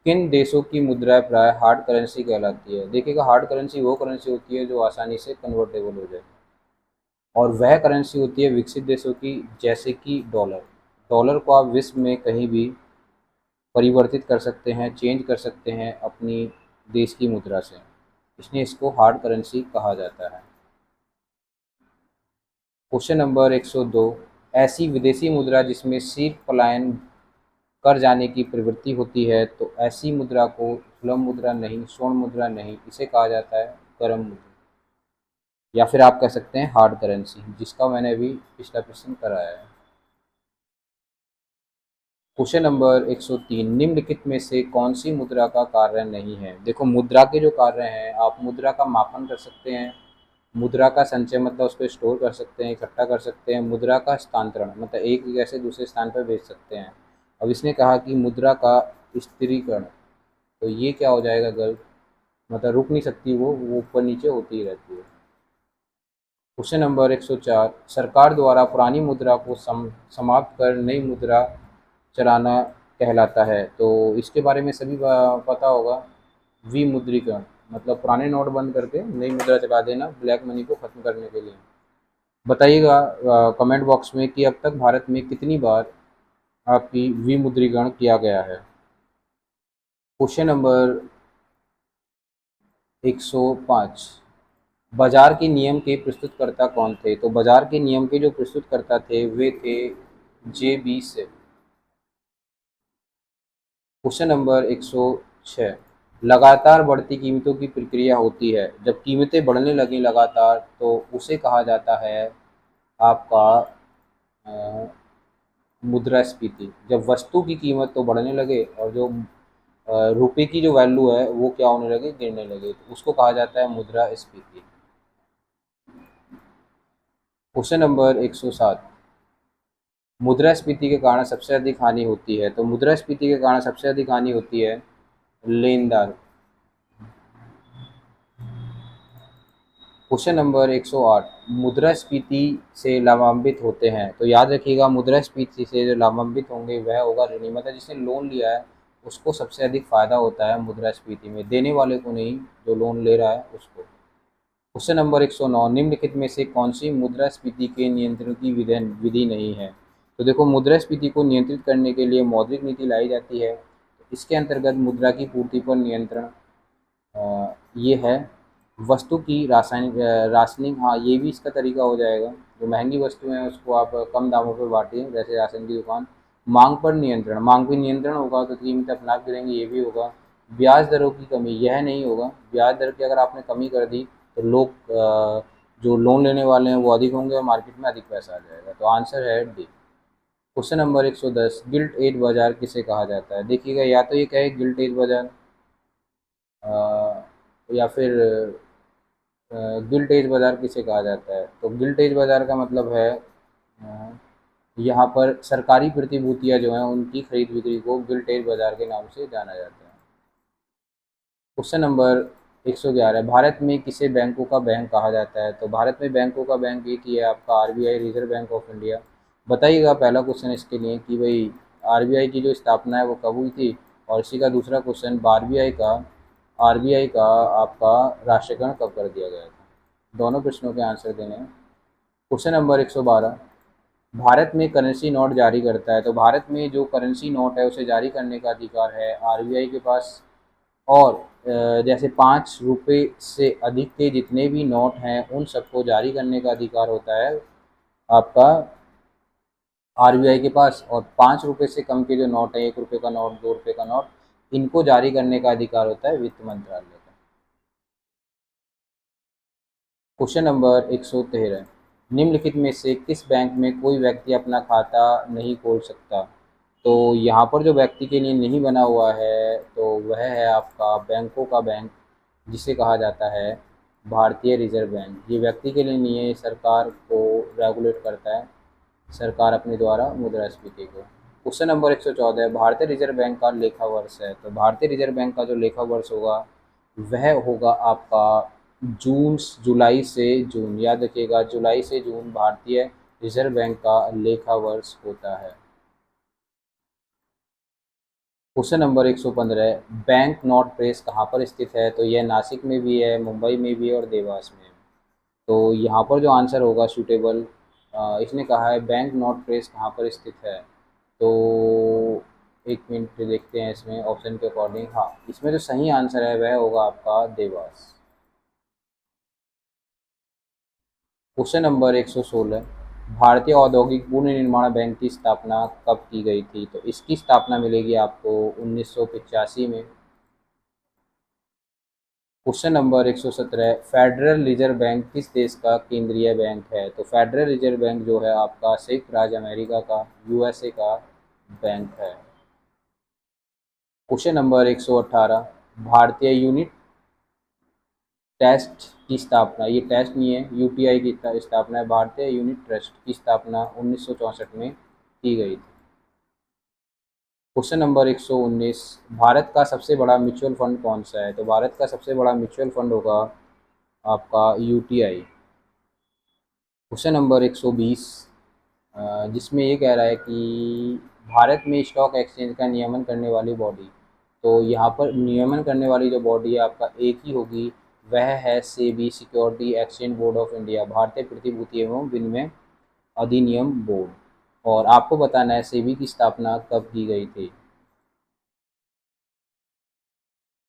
किन देशों की मुद्राएं प्राय हार्ड करेंसी कहलाती है? देखिएगा, हार्ड करेंसी वो करेंसी होती है जो आसानी से कन्वर्टेबल हो जाए, और वह करेंसी होती है विकसित देशों की, जैसे कि डॉलर। डॉलर को आप विश्व में कहीं भी परिवर्तित कर सकते हैं, चेंज कर सकते हैं अपनी देश की मुद्रा से, इसलिए इसको हार्ड करेंसी कहा जाता है। क्वेश्चन नंबर 102, ऐसी विदेशी मुद्रा जिसमें सिर्फ पलायन कर जाने की प्रवृत्ति होती है, तो ऐसी मुद्रा को सुलभ मुद्रा नहीं, स्वर्ण मुद्रा नहीं, इसे कहा जाता है गर्म मुद्रा, या फिर आप कह सकते हैं हार्ड करेंसी, जिसका मैंने अभी पिछला प्रश्न कराया है। क्वेश्चन नंबर 103, निम्नलिखित में से कौन सी मुद्रा का कार्य नहीं है? देखो, मुद्रा के जो कार्य हैं, आप मुद्रा का मापन कर सकते हैं, मुद्रा का संचय मतलब उसको स्टोर कर सकते हैं, इकट्ठा कर सकते हैं, मुद्रा का हस्तांतरण मतलब एक जगह से दूसरे स्थान पर भेज सकते हैं। अब इसने कहा कि मुद्रा का स्थिरीकरण, तो ये क्या हो जाएगा? गलत, मतलब रुक नहीं सकती वो ऊपर नीचे होती ही रहती है। क्वेश्चन नंबर 104, सरकार द्वारा पुरानी मुद्रा को समाप्त कर नई मुद्रा चलाना कहलाता है, तो इसके बारे में सभी पता होगा। विमुद्रीकरण मतलब पुराने नोट बंद करके नई मुद्रा चला देना, ब्लैक मनी को खत्म करने के लिए। बताइएगा कमेंट बॉक्स में कि अब तक भारत में कितनी बार आपकी विमुद्रीकरण किया गया है। क्वेश्चन नंबर 105, बाजार के नियम के प्रस्तुतकर्ता कौन थे? तो बाजार के नियम के जो प्रस्तुतकर्ता थे वे थे JB सेठ। क्वेश्चन नंबर 106, लगातार बढ़ती कीमतों की प्रक्रिया होती है, जब कीमतें बढ़ने लगें लगातार तो उसे कहा जाता है आपका अ, मुद्रास्फीति। जब वस्तु की कीमत तो बढ़ने लगे और जो रुपए की जो वैल्यू है वो क्या होने लगे? गिरने लगे, तो उसको कहा जाता है मुद्रास्फीति। क्वेश्चन नंबर 107, मुद्रास्फीति के कारण सबसे अधिक हानि होती है, तो मुद्रास्फीति के कारण सबसे अधिक हानि होती है लेनदार। क्वेश्चन नंबर 108, मुद्रास्फीति से लाभान्वित होते हैं, तो याद रखिएगा मुद्रास्फीति से जो लाभान्वित होंगे वह होगा ऋणी, मतलब जिसने लोन लिया है उसको सबसे अधिक फायदा होता है मुद्रास्फीति में, देने वाले को नहीं, जो लोन ले रहा है उसको। क्वेश्चन नंबर 109, निम्नलिखित में से कौन सी मुद्रास्फीति के नियंत्रण की विधि नहीं है? तो देखो, मुद्रास्फीति को नियंत्रित करने के लिए मौद्रिक नीति लाई जाती है, इसके अंतर्गत मुद्रा की पूर्ति पर नियंत्रण ये है। वस्तु की राशनिंग, हाँ ये भी इसका तरीका हो जाएगा, जो महंगी वस्तुएं हैं उसको आप कम दामों पर बांटें, जैसे राशन की दुकान। मांग पर नियंत्रण, मांग पर नियंत्रण होगा तो कीमतें अपने आप गिरेंगी, ये भी होगा। ब्याज दरों की कमी, यह नहीं होगा, ब्याज दर की अगर आपने कमी कर दी तो लोग जो लोन लेने वाले हैं वो अधिक होंगे और मार्केट में अधिक पैसा आ जाएगा, तो आंसर है D. Question number 110, gilt edge बाजार किसे कहा जाता है? देखिएगा, या तो ये कहे गिल्ट एज बाजार, या फिर गिल्ट एज बाजार किसे कहा जाता है? तो गिल्ट एज बाजार का मतलब है यहाँ पर सरकारी प्रतिभूतियाँ जो हैं उनकी खरीद बिक्री को गिल्ट एज बाजार के नाम से जाना जाता है। क्वेश्चन नंबर 111, भारत में किसे बैंकों का बैंक कहा जाता है? तो भारत में बैंकों का बैंक एक ही है, आपका RBI, reserve bank of India. बताइएगा पहला क्वेश्चन इसके लिए कि भाई RBI की जो स्थापना है वो कब हुई थी, और इसी का दूसरा क्वेश्चन, आरबीआई का आपका राष्ट्रीयकरण कब कर दिया गया था? दोनों प्रश्नों के आंसर देने हैं। क्वेश्चन नंबर 112, भारत में करेंसी नोट जारी करता है, तो भारत में जो करेंसी नोट है उसे जारी करने का अधिकार है RBI के पास। और जैसे 5 रुपये से अधिक के जितने भी नोट हैं उन सबको जारी करने का अधिकार होता है आपका RBI के पास, और 5 रुपये से कम के जो नोट है, 1 रुपये का नोट, 2 रुपये का नोट, इनको जारी करने का अधिकार होता है वित्त मंत्रालय का। क्वेश्चन नंबर 113, निम्नलिखित में से किस बैंक में कोई व्यक्ति अपना खाता नहीं खोल सकता? तो यहाँ पर जो व्यक्ति के लिए नहीं बना हुआ है तो वह है आपका बैंकों का बैंक, जिसे कहा जाता है भारतीय रिजर्व बैंक। ये व्यक्ति के लिए नहीं है, ये सरकार को रेगुलेट करता है, सरकार अपने द्वारा मुद्रास्फीति को। क्वेश्चन नंबर 114, भारतीय रिजर्व बैंक का लेखा वर्ष है, तो भारतीय रिजर्व बैंक का जो लेखा वर्ष होगा वह होगा आपका जुलाई से जून, याद रखिएगा जुलाई से जून भारतीय रिजर्व बैंक का लेखा वर्ष होता है। Question number 115, bank not press कहाँ पर स्थित है? तो यह नासिक में भी है, मुंबई में भी है और देवास में। तो यहाँ पर जो आंसर होगा सूटेबल, इसने कहा है बैंक नॉट प्रेस कहाँ पर स्थित है। तो एक मिनट देखते हैं इसमें ऑप्शन के अकॉर्डिंग। हाँ, इसमें जो सही आंसर है वह होगा आपका देवास। क्वेश्चन नंबर 116, भारतीय औद्योगिक पुनः निर्माण बैंक की स्थापना कब की गई थी? तो इसकी स्थापना मिलेगी आपको 1985 में। Question number 117, federal reserve bank किस देश का केंद्रीय बैंक है? तो फेडरल रिजर्व बैंक जो है आपका संयुक्त राज्य अमेरिका का, यूएसए का बैंक है। क्वेश्चन नंबर 118, भारतीय यूनिट टेस्ट की स्थापना, ये टेस्ट नहीं है, यूटीआई की स्थापना है, भारतीय यूनिट ट्रस्ट की स्थापना 1964 में की गई थी। क्वेश्चन नंबर 119, भारत का सबसे बड़ा म्यूचुअल फंड कौन सा है? तो भारत का सबसे बड़ा म्यूचुअल फंड होगा आपका यूटीआई। क्वेश्चन नंबर 120, जिसमें ये कह रहा है कि भारत में स्टॉक एक्सचेंज का नियमन करने वाली बॉडी, तो यहाँ पर नियमन करने वाली जो बॉडी है आपका एक ही होगी, वह है SEBI, security exchange board of India, भारतीय प्रतिभूति एवं विनिमय अधिनियम बोर्ड। और आपको बताना है सेबी की स्थापना कब की गई थी।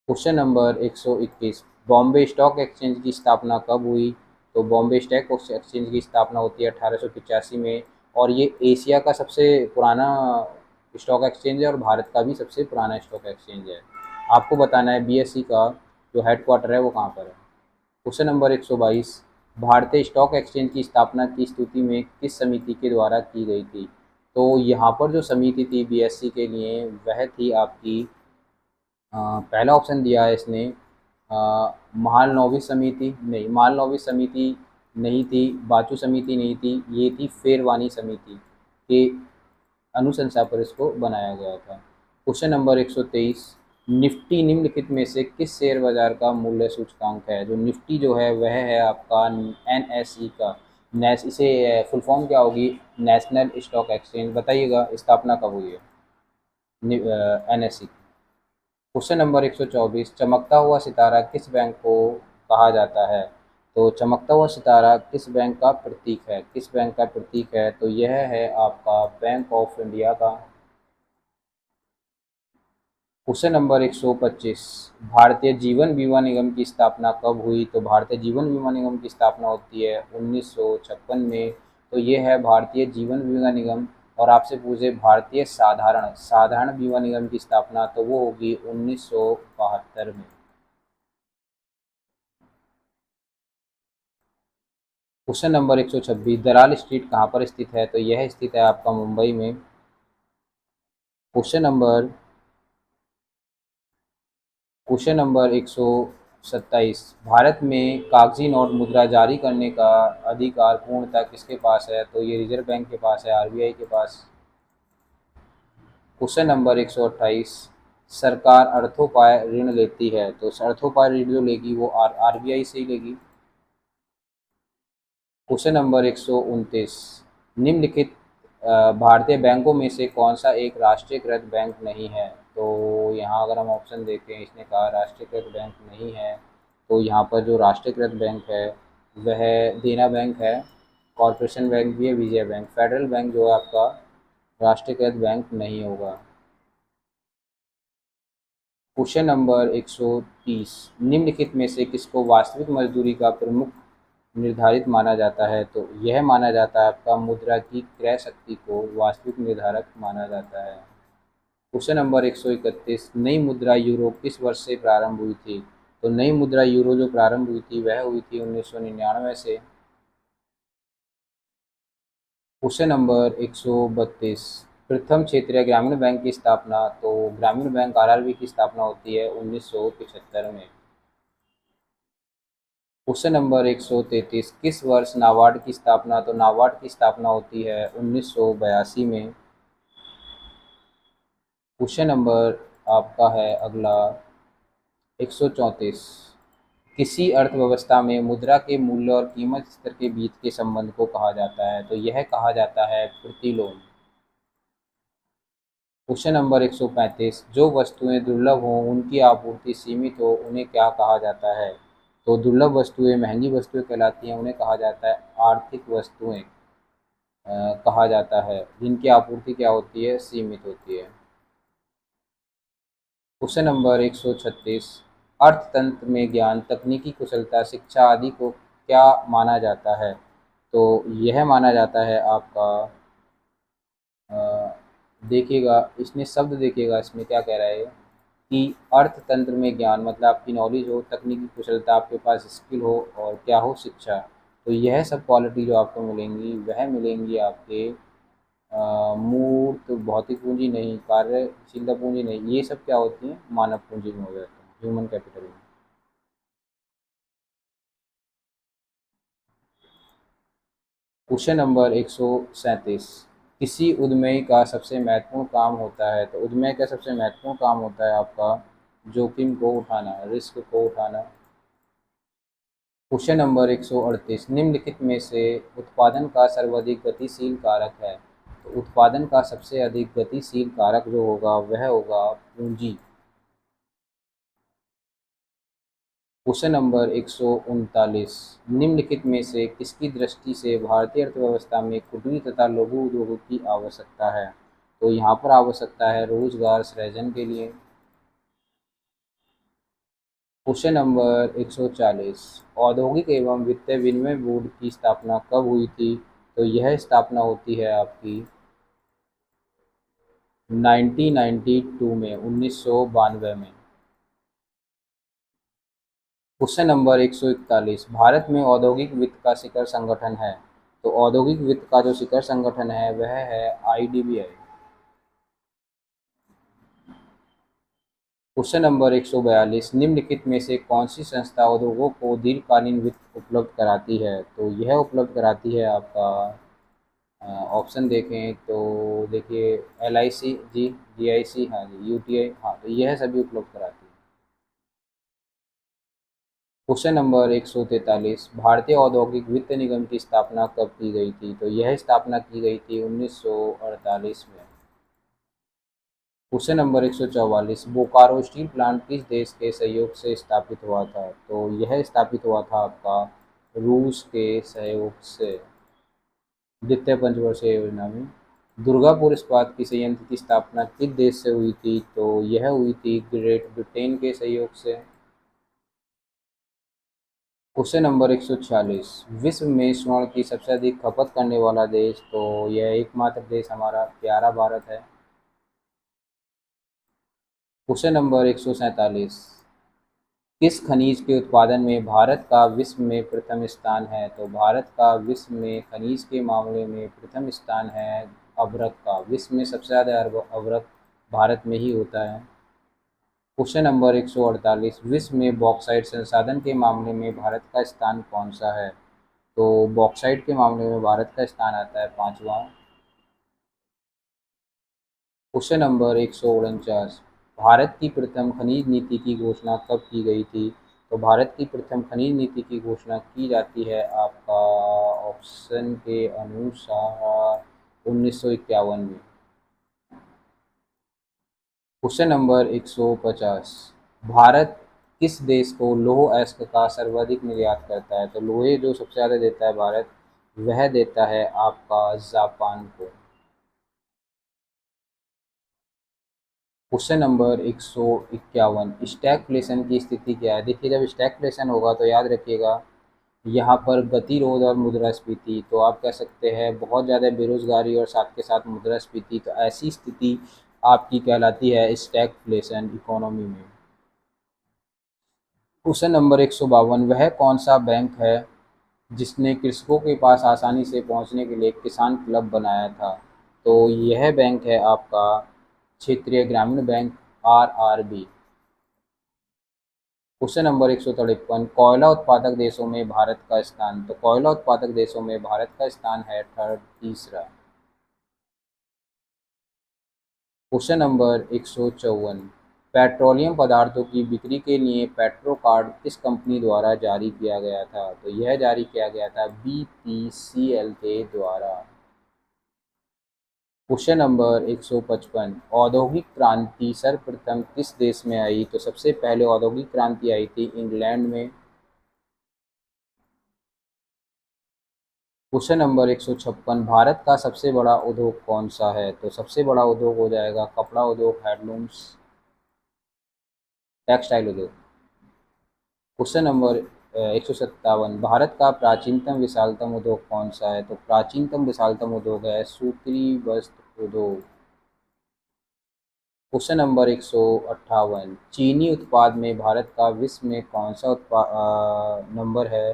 Question number 121, Bombay stock exchange की स्थापना कब हुई? तो बॉम्बे स्टॉक एक्सचेंज की स्थापना होती है 1885 में, और ये एशिया का सबसे पुराना स्टॉक एक्सचेंज है और भारत का भी सबसे पुराना स्टॉक एक्सचेंज है। आपको बताना है बीएसई का जो हेडक्वार्टर है वो कहाँ पर है। क्वेश्चन नंबर 122, भारतीय स्टॉक एक्सचेंज की स्थापना की स्तुति में किस समिति के द्वारा की गई थी? तो यहाँ पर जो समिति थी बीएसई के लिए वह थी आपकी, पहला ऑप्शन दिया है इसने, महालनोबिस समिति नहीं, महालनोबिस समिति नहीं थी, बाचू समिति नहीं थी, ये थी फेरवानी समिति के अनुशंसा पर इसको बनाया गया था। क्वेश्चन नंबर 123, निफ्टी निम्नलिखित में से किस शेयर बाजार का मूल्य सूचकांक है? जो निफ्टी जो है वह है आपका एनएसई का, नेस इसे फुल फॉर्म क्या होगी, नेशनल स्टॉक एक्सचेंज। बताइएगा स्थापना कब हुई है एनएसई। क्वेश्चन नंबर 124, चमकता हुआ सितारा किस बैंक को कहा जाता है? तो चमकता हुआ सितारा किस बैंक का प्रतीक है? किस बैंक का प्रतीक है? तो यह है आपका बैंक ऑफ इंडिया का। क्वेश्चन नंबर 125, भारतीय जीवन बीमा निगम की स्थापना कब हुई? तो भारतीय जीवन बीमा निगम की स्थापना होती है 1956 में। तो ये है भारतीय जीवन बीमा निगम। और आपसे पूछे भारतीय साधारण साधारण बीमा निगम की स्थापना, तो वो होगी 1972 में। क्वेश्चन नंबर 126, दलाल स्ट्रीट कहाँ पर स्थित है? तो यह स्थित है आपका मुंबई में। Question number question number 127, Bharat में कागजी नोट मुद्रा जारी करने का अधिकार पूर्णतः किसके पास है? तो ये रिजर्व बैंक के पास है, आरबीआई के पास। क्वेश्चन नंबर 128, सरकार अर्थोपाय ऋण लेती है, तो अर्थोपाय ऋण जो लेगी वो आरबीआई से ही लेगी। क्वेश्चन नंबर 129, निम्नलिखित भारतीय बैंकों में से कौन सा एक राष्ट्रीयकृत बैंक नहीं है? तो यहाँ अगर हम ऑप्शन देखें, इसने कहा राष्ट्रीयकृत बैंक नहीं है। तो यहाँ पर जो राष्ट्रीयकृत बैंक है वह देना बैंक है, कॉरपोरेशन बैंक भी है, विजय बैंक। फेडरल बैंक जो है आपका राष्ट्रीयकृत बैंक नहीं होगा। क्वेश्चन नंबर 130, निम्नलिखित में से किसको वास्तविक मजदूरी का प्रमुख निर्धारित माना जाता है? तो यह माना जाता है आपका मुद्रा की क्रय शक्ति को वास्तविक निर्धारक माना जाता है। क्वेश्चन नंबर 131, नई मुद्रा यूरो किस वर्ष से प्रारंभ हुई थी? तो नई मुद्रा यूरो जो प्रारंभ हुई थी वह हुई थी 1999 से। क्वेश्चन नंबर 132, प्रथम क्षेत्रीय ग्रामीण बैंक की स्थापना, तो ग्रामीण बैंक आरआरबी की स्थापना होती है 1975 में। क्वेश्चन नंबर 133, किस वर्ष नाबार्ड की स्थापना? तो नाबार्ड की स्थापना होती है 1982 में। क्वेश्चन नंबर आपका है अगला 134, किसी अर्थव्यवस्था में मुद्रा के मूल्य और कीमत स्तर के बीच के संबंध को कहा जाता है? तो यह कहा जाता है प्रतिलोम। क्वेश्चन नंबर 135, जो वस्तुएं दुर्लभ हों उनकी आपूर्ति सीमित हो उन्हें क्या कहा जाता है? तो दुर्लभ वस्तुएं महंगी वस्तुएं कहलाती हैं, उन्हें कहा जाता है आर्थिक वस्तुएं कहा जाता है, जिनकी आपूर्ति क्या होती है? सीमित होती है। क्वेश्चन नंबर 136, अर्थतंत्र में ज्ञान, तकनीकी कुशलता, शिक्षा आदि को क्या माना जाता है? तो यह माना जाता है आपका अ, देखिएगा, इसमें शब्द देखिएगा, इसमें क्या कह रहा है कि अर्थतंत्र में ज्ञान मतलब आपकी नॉलेज हो, तकनीकी कुशलता, आपके पास स्किल हो और क्या हो? शिक्षा। तो यह सब क्वालिटी जो आपको मिलेंगी वह मिलेंगी आपके मूर्त भौतिक पूंजी नहीं, कार्यशीलता पूंजी नहीं, ये सब क्या होती हैं? मानव पूंजी में हो जाते हैं, ह्यूमन कैपिटल में। क्वेश्चन नंबर 137, किसी उद्यमी का सबसे महत्वपूर्ण काम होता है? तो उद्यमी का सबसे महत्वपूर्ण काम होता है आपका जोखिम को उठाना, रिस्क को उठाना। क्वेश्चन नंबर 138, निम्नलिखित में से उत्पादन का सर्वाधिक गतिशील कारक है? तो उत्पादन का सबसे अधिक गतिशील कारक जो होगा वह होगा पूंजी। क्वेश्चन नंबर 139, निम्नलिखित में से किसकी दृष्टि से भारतीय अर्थव्यवस्था में कुटीर तथा लघु उद्योगों की आवश्यकता है? तो यहाँ पर आवश्यकता है रोजगार सृजन के लिए। क्वेश्चन नंबर 140, औद्योगिक एवं वित्तीय विनिमय बोर्ड की स्थापना कब हुई थी? तो यह स्थापना होती है आपकी 1992 में, 1992 में। क्वेश्चन नंबर 141, भारत में औद्योगिक वित्त का शिखर संगठन है? तो औद्योगिक वित्त का जो शिखर संगठन है वह है आईडीबीआई। क्वेश्चन नंबर 142, निम्नलिखित में से कौन सी संस्था उद्योगों को दीर्घकालीन वित्त उपलब्ध कराती है? तो यह उपलब्ध कराती है आपका ऑप्शन देखें तो देखिए एल आई सी जी, जी आई सी, हाँ जी, यूटीआई, हाँ, तो यह सभी उपलब्ध कराती है। क्वेश्चन नंबर 143, भारतीय औद्योगिक वित्त निगम की स्थापना कब की गई थी? तो यह स्थापना की गई थी 1948 में। Question number 144, Bokaro steel plant किस देश के सहयोग से स्थापित हुआ था? तो यह स्थापित हुआ था आपका रूस के सहयोग से, द्वितीय पंचवर्षीय योजना में। दुर्गापुर इस्पात की संयंत्र की स्थापना किस देश से हुई थी? तो यह हुई थी ग्रेट ब्रिटेन के सहयोग से। क्वेश्चन नंबर 146, विश्व में स्वर्ण की सबसे अधिक खपत करने वाला देश? तो यह एकमात्र देश हमारा प्यारा भारत है। क्वेश्चन नंबर 147, किस खनिज के उत्पादन में भारत का विश्व में प्रथम स्थान है? तो भारत का विश्व में खनिज के मामले में प्रथम स्थान है अभ्रक का, विश्व में सबसे ज़्यादा अभ्रक भारत में ही होता है। क्वेश्चन नंबर 148, विश्व में बॉक्साइट संसाधन के मामले में भारत का स्थान कौन सा है? तो बॉक्साइट के मामले में भारत का स्थान आता है पाँचवा। क्वेश्चन नंबर 149, भारत की प्रथम खनिज नीति की घोषणा कब की गई थी? तो भारत की प्रथम खनिज नीति की घोषणा की जाती है आपका ऑप्शन के अनुसार 1951 में। क्वेश्चन नंबर 150, भारत किस देश को लौह अयस्क का सर्वाधिक निर्यात करता है? तो लोहे जो सबसे ज़्यादा देता है भारत, वह देता है आपका जापान को। क्वेश्चन नंबर 151, स्टैगफ्लेशन की स्थिति क्या है? देखिए, जब स्टैगफ्लेशन होगा तो याद रखिएगा यहाँ पर गतिरोध और मुद्रास्फीति, तो आप कह सकते हैं बहुत ज़्यादा बेरोजगारी और साथ के साथ मुद्रास्फीति, तो ऐसी स्थिति आपकी कहलाती है स्टैगफ्लेशन इकोनॉमी में। क्वेश्चन नंबर 152, वह कौन सा बैंक है जिसने कृषकों के पास आसानी से पहुंचने के लिए किसान क्लब बनाया था? तो यह बैंक है आपका क्षेत्रीय ग्रामीण बैंक, आरआरबी। क्वेश्चन नंबर 153, कोयला उत्पादक देशों में भारत का स्थान? तो कोयला उत्पादक देशों में भारत का स्थान है थर्ड, तीसरा। क्वेश्चन नंबर 154, पेट्रोलियम पदार्थों की बिक्री के लिए पेट्रो कार्ड किस कंपनी द्वारा जारी किया गया था? तो यह जारी किया गया था बीपीसीएल के द्वारा। क्वेश्चन नंबर 155, औद्योगिक क्रांति सर्वप्रथम किस देश में आई? तो सबसे पहले औद्योगिक क्रांति आई थी इंग्लैंड में। क्वेश्चन नंबर 156, भारत का सबसे बड़ा उद्योग कौन सा है? तो सबसे बड़ा उद्योग हो जाएगा कपड़ा उद्योग, हैंडलूम्स, टेक्सटाइल उद्योग। क्वेश्चन नंबर 157, भारत का प्राचीनतम विशालतम उद्योग कौन सा है? तो प्राचीनतम विशालतम उद्योग है सूती वस्त्र उद्योग। क्वेश्चन नंबर 158, चीनी उत्पाद में भारत का विश्व में कौन सा नंबर है?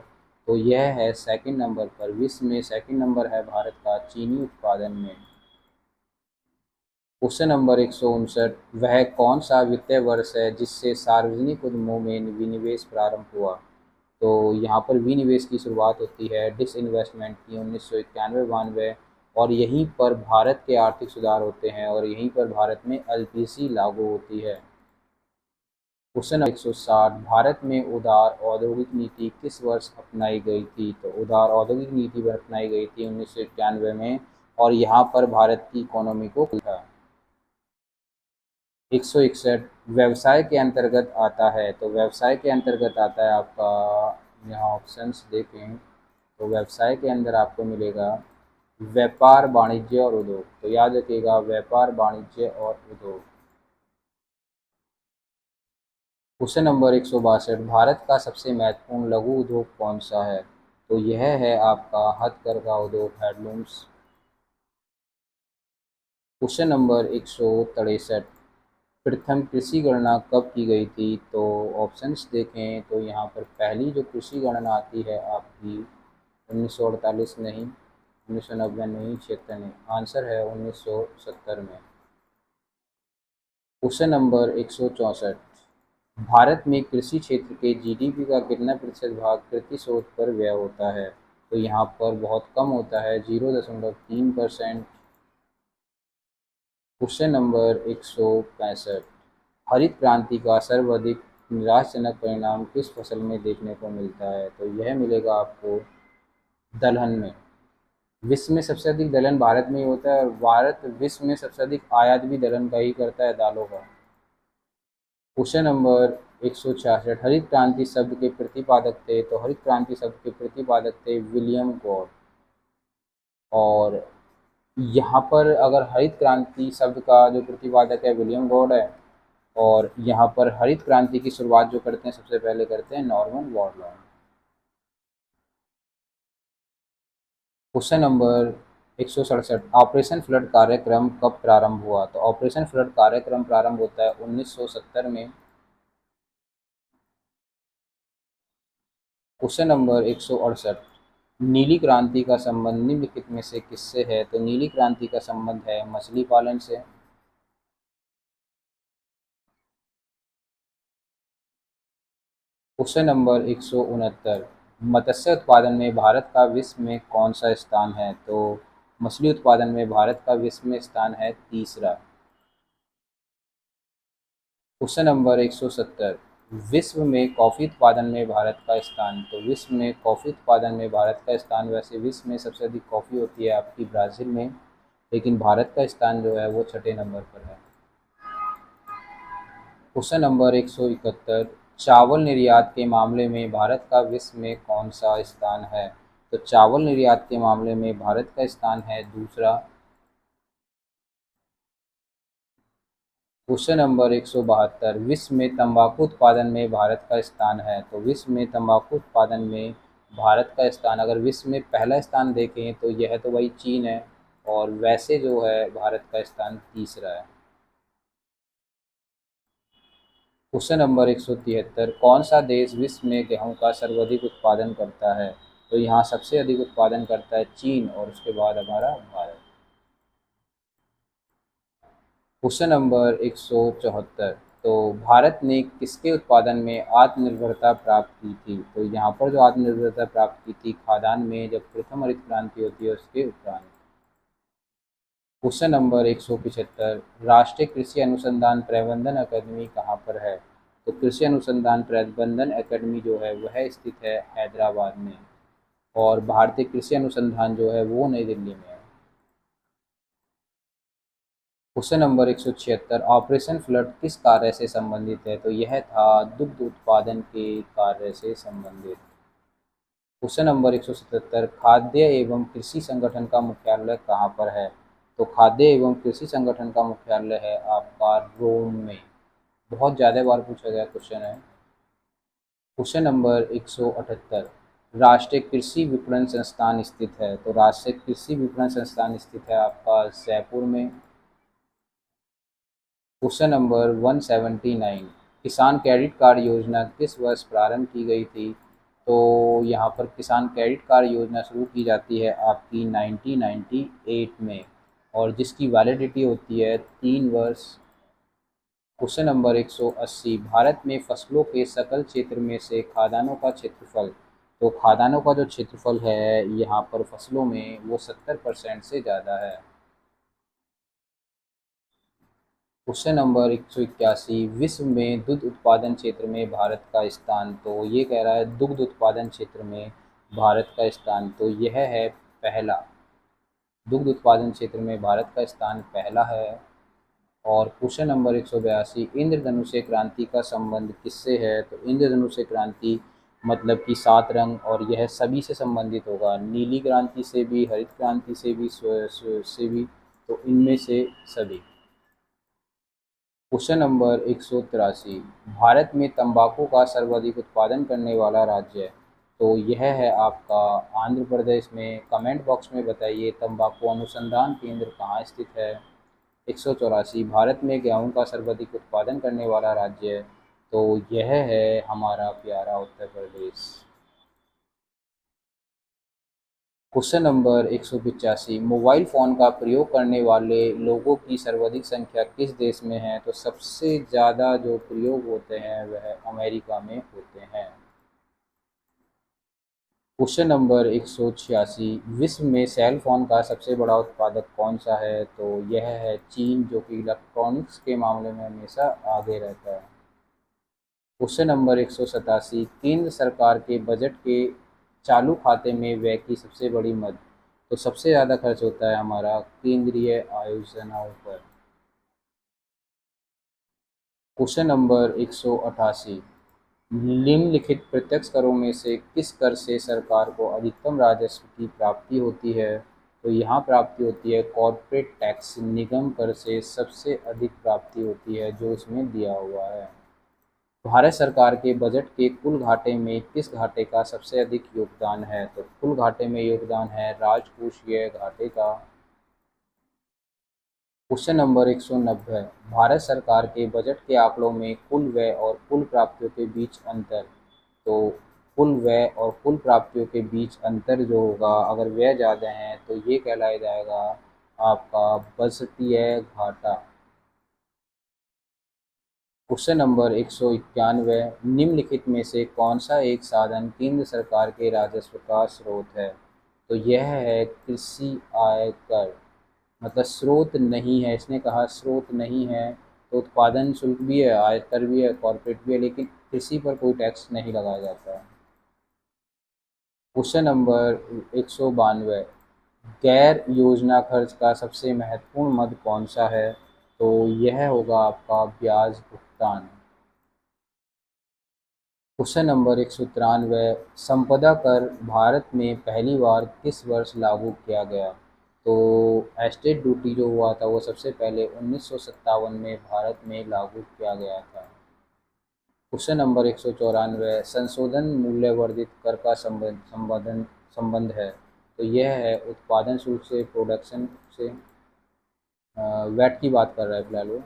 तो यह है सेकंड नंबर पर, विश्व में सेकंड नंबर है भारत का चीनी उत्पादन में। क्वेश्चन नंबर 159, वह कौन सा वित्तीय वर्ष है जिससे सार्वजनिक उद्यमों में विनिवेश प्रारंभ हुआ? तो यहाँ पर विनिवेश की शुरुआत होती है डिसइन्वेस्टमेंट की 1991-92, और यहीं पर भारत के आर्थिक सुधार होते हैं और यहीं पर भारत में एलपीसी लागू होती है। क्वेश्चन 160, भारत में उदार औद्योगिक नीति किस वर्ष अपनाई गई थी? तो उदार औद्योगिक नीति अपनाई गई थी 1991 में, और यहाँ पर भारत की इकोनॉमी को खुला। 161, व्यवसाय के अंतर्गत आता है? तो व्यवसाय के अंतर्गत आता है आपका, यहाँ ऑप्शंस देखें तो व्यवसाय के अंदर आपको मिलेगा व्यापार, वाणिज्य और उद्योग। तो याद रखिएगा व्यापार, वाणिज्य और उद्योग। क्वेश्चन नंबर 162, भारत का सबसे महत्वपूर्ण लघु उद्योग कौन सा है? तो यह है आपका हथकरघा उद्योग, हैंडलूम्स। क्वेश्चन नंबर 163, प्रथम कृषि गणना कब की गई थी? तो ऑप्शंस देखें तो यहाँ पर पहली जो कृषि गणना आती है आपकी 1948 नहीं, 1990 नहीं, 76 नहीं, आंसर है 1970 में। क्वेश्चन नंबर 164, भारत में कृषि क्षेत्र के जीडीपी का कितना प्रतिशत भाग कृषि शोध पर व्यय होता है? तो यहाँ पर बहुत कम होता है, 0.3%। क्वेश्चन नंबर 165, हरित क्रांति का सर्वाधिक निराशाजनक परिणाम किस फसल में देखने को मिलता है? तो यह मिलेगा आपको दलहन में। विश्व में सबसे अधिक दलहन भारत में ही होता है, और भारत विश्व में सबसे अधिक आयात भी दलहन का ही करता है, दालों का। क्वेश्चन नंबर 166, हरित क्रांति शब्द के प्रतिपादक थे? तो हरित क्रांति शब्द के प्रतिपादक थे विलियम गॉड। और यहाँ पर अगर हरित क्रांति शब्द का जो प्रतिपादक है विलियम गॉड है, और यहाँ पर हरित क्रांति की शुरुआत जो करते हैं सबसे पहले करते हैं Norman Borlaug. Question number 167, operation flood कार्यक्रम कब प्रारंभ हुआ? तो ऑपरेशन फ्लड कार्यक्रम प्रारंभ होता है 1970 में। क्वेश्चन नंबर 168, नीली क्रांति का संबंध निम्नलिखित में से किससे है? तो नीली क्रांति का संबंध है मछली पालन से। क्वेश्चन नंबर 169, मत्स्य उत्पादन में भारत का विश्व में कौन सा स्थान है? तो मछली उत्पादन में भारत का विश्व में स्थान है तीसरा। क्वेश्चन नंबर 170, विश्व में कॉफ़ी उत्पादन में भारत का स्थान? तो विश्व में कॉफ़ी उत्पादन में भारत का स्थान, वैसे विश्व में सबसे अधिक कॉफ़ी होती है आपकी ब्राज़ील में, लेकिन भारत का स्थान जो है वो छठे नंबर पर है। क्वेश्चन नंबर 171, चावल निर्यात के मामले में भारत का विश्व में कौन सा स्थान है? तो चावल निर्यात के मामले में भारत का स्थान है दूसरा। क्वेश्चन नंबर 172, विश्व में तंबाकू उत्पादन में भारत का स्थान है? तो विश्व में तंबाकू उत्पादन में भारत का स्थान, अगर विश्व में पहला स्थान देखें तो यह तो वही चीन है, और वैसे जो है भारत का स्थान तीसरा है। क्वेश्चन नंबर 173, कौन सा देश विश्व में गेहूं का सर्वाधिक उत्पादन करता है? तो यहाँ सबसे अधिक उत्पादन करता है चीन, और उसके बाद हमारा भारत। क्वेश्चन नंबर 174, तो भारत ने किसके उत्पादन में आत्मनिर्भरता प्राप्त की थी? तो यहाँ पर जो आत्मनिर्भरता प्राप्त की थी खाद्यान्न में, जब प्रथम हरित क्रांति होती है उसके उपरांत। क्वेश्चन नंबर 175, राष्ट्रीय कृषि अनुसंधान प्रबंधन अकादमी कहाँ पर है? तो कृषि अनुसंधान प्रबंधन अकादमी जो है वह स्थित है हैदराबाद में, और भारतीय कृषि अनुसंधान जो है वो नई दिल्ली में है। क्वेश्चन नंबर 176, ऑपरेशन फ्लड किस कार्य से संबंधित है? तो यह था दुग्ध उत्पादन के कार्य से संबंधित। क्वेश्चन नंबर 177, खाद्य एवं कृषि संगठन का मुख्यालय कहाँ पर है? तो खाद्य एवं कृषि संगठन का मुख्यालय है आपका रोम में। बहुत ज़्यादा बार पूछा गया क्वेश्चन है। क्वेश्चन नंबर 178, राष्ट्रीय कृषि विपणन संस्थान स्थित है? तो राष्ट्रीय कृषि विपणन संस्थान स्थित है आपका जयपुर में। क्वेश्चन नंबर 179, किसान क्रेडिट कार्ड योजना किस वर्ष प्रारंभ की गई थी? तो यहाँ पर किसान क्रेडिट कार्ड योजना शुरू की जाती है आपकी 1998 में, और जिसकी वैलिडिटी होती है 3 वर्ष। क्वेश्चन नंबर 180, भारत में फसलों के सकल क्षेत्र में से खाद्यान्नों का क्षेत्रफल। तो खाद्यान्नों का जो क्षेत्रफल है यहाँ पर फसलों में वो 70% से ज़्यादा है। क्वेश्चन नंबर 181, विश्व में दुग्ध उत्पादन क्षेत्र में भारत का स्थान। तो ये कह रहा है दुग्ध उत्पादन क्षेत्र में भारत का स्थान, तो यह है पहला। दुग्ध उत्पादन क्षेत्र में भारत का स्थान पहला है। और क्वेश्चन नंबर 182, इंद्रधनुष्य क्रांति का संबंध किससे है? तो इंद्रधनुष्य क्रांति मतलब कि 7 रंग, और यह सभी से संबंधित होगा, नीली क्रांति से भी, हरित क्रांति से भी, से भी, तो इनमें से सभी। क्वेश्चन नंबर 183, भारत में तंबाकू का सर्वाधिक उत्पादन करने वाला राज्य। तो यह है आपका आंध्र प्रदेश में। कमेंट बॉक्स में बताइए तंबाकू अनुसंधान केंद्र कहाँ स्थित है। 184, भारत में गेहूं का सर्वाधिक उत्पादन करने वाला राज्य। तो यह है हमारा प्यारा Uttar Pradesh. Question number 185, mobile phone का प्रयोग करने वाले लोगों की सर्वाधिक संख्या किस देश में है? तो सबसे ज़्यादा जो प्रयोग होते हैं वह अमेरिका में होते हैं। क्वेश्चन नंबर 186, विश्व में सेल फोन का सबसे बड़ा उत्पादक कौन सा है? तो यह है चीन, जो कि इलेक्ट्रॉनिक्स के मामले में हमेशा आगे रहता है। क्वेश्चन नंबर 187, केंद्र सरकार के बजट के चालू खाते में व्यय की सबसे बड़ी मद। तो सबसे ज़्यादा खर्च होता है हमारा केंद्रीय आयोजनाओं पर। क्वेश्चन नंबर 188, निम्नलिखित प्रत्यक्ष करों में से किस कर से सरकार को अधिकतम राजस्व की प्राप्ति होती है? तो यहाँ प्राप्ति होती है कॉर्पोरेट टैक्स, निगम कर से सबसे अधिक प्राप्ति होती है जो इसमें दिया हुआ है। भारत सरकार के बजट के कुल घाटे में किस घाटे का सबसे अधिक योगदान है? तो कुल घाटे में योगदान है राजकोषीय घाटे का। क्वेश्चन नंबर 190, भारत सरकार के बजट के आंकड़ों में कुल व्यय और कुल प्राप्तियों के बीच अंतर। तो कुल व्यय और कुल प्राप्तियों के बीच अंतर जो होगा, अगर व्यय ज़्यादा है तो ये कहलाया जाएगा आपका बजटीय घाटा। क्वेश्चन नंबर 191, निम्नलिखित में से कौन सा एक साधन केंद्र सरकार के राजस्व का स्रोत है? तो यह है कृषि आयकर। मतलब स्रोत नहीं है, इसने कहा स्रोत नहीं है। तो उत्पादन शुल्क भी है, आयकर भी है, कॉर्पोरेट भी है, लेकिन कृषि पर कोई टैक्स नहीं लगाया जाता है। क्वेश्चन नंबर 192, गैर योजना खर्च का सबसे महत्वपूर्ण मद कौन सा है? तो यह होगा आपका ब्याज भुगतान। क्वेश्चन नंबर 193, संपदा कर भारत में पहली बार किस वर्ष लागू किया गया? तो एस्टेट ड्यूटी जो हुआ था वो सबसे पहले 1957 में भारत में लागू किया गया था। क्वेश्चन नंबर 194, संशोधन मूल्य वर्धित कर का संबंध है। तो यह है उत्पादन शुल्क से, प्रोडक्शन से, वैट की बात कर रहा है फिलहाल वो।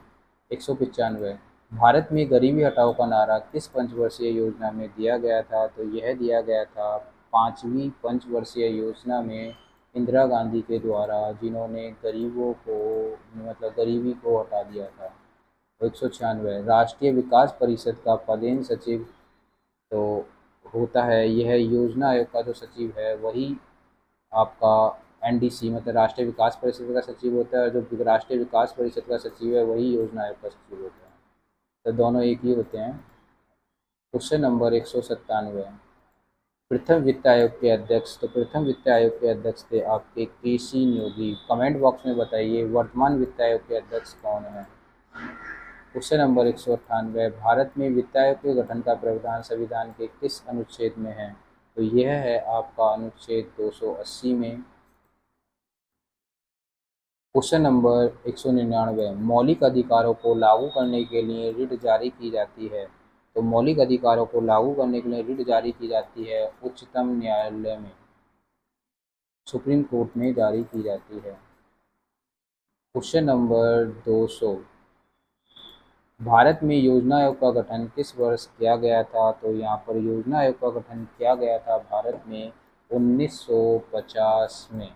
195, भारत में गरीबी हटाओ का नारा किस पंचवर्षीय योजना में दिया गया था? तो यह दिया गया था 5वीं पंचवर्षीय योजना में इंदिरा गांधी के द्वारा, जिन्होंने गरीबों को मतलब गरीबी को हटा दिया था। 196, राष्ट्रीय विकास परिषद का पदेन सचिव तो होता है, यह योजना आयोग का जो सचिव है वही आपका एनडीसी मतलब राष्ट्रीय विकास परिषद का सचिव होता है, और जो राष्ट्रीय विकास परिषद का सचिव है वही योजना आयोग का सचिव होता है। तो दोनों एक ही होते हैं। क्वेश्चन नंबर 197, प्रथम वित्त आयोग के अध्यक्ष, तो प्रथम वित्त आयोग के अध्यक्ष थे आपके केसी न्योगी। कमेंट बॉक्स में बताइए वर्तमान वित्त आयोग के अध्यक्ष कौन है। क्वेश्चन नंबर 198, भारत में वित्त आयोग के गठन का प्रावधान संविधान के किस अनुच्छेद में है। तो यह है आपका अनुच्छेद 280 में। क्वेश्चन नंबर 199, मौलिक अधिकारों को लागू करने के लिए रिट जारी की जाती है। तो मौलिक अधिकारों को लागू करने के लिए रिट जारी की जाती है उच्चतम न्यायालय में, सुप्रीम कोर्ट में जारी की जाती है। क्वेश्चन नंबर 200, भारत में योजना आयोग का गठन किस वर्ष किया गया था। तो यहाँ पर योजना आयोग का गठन किया गया था भारत में 1950 में।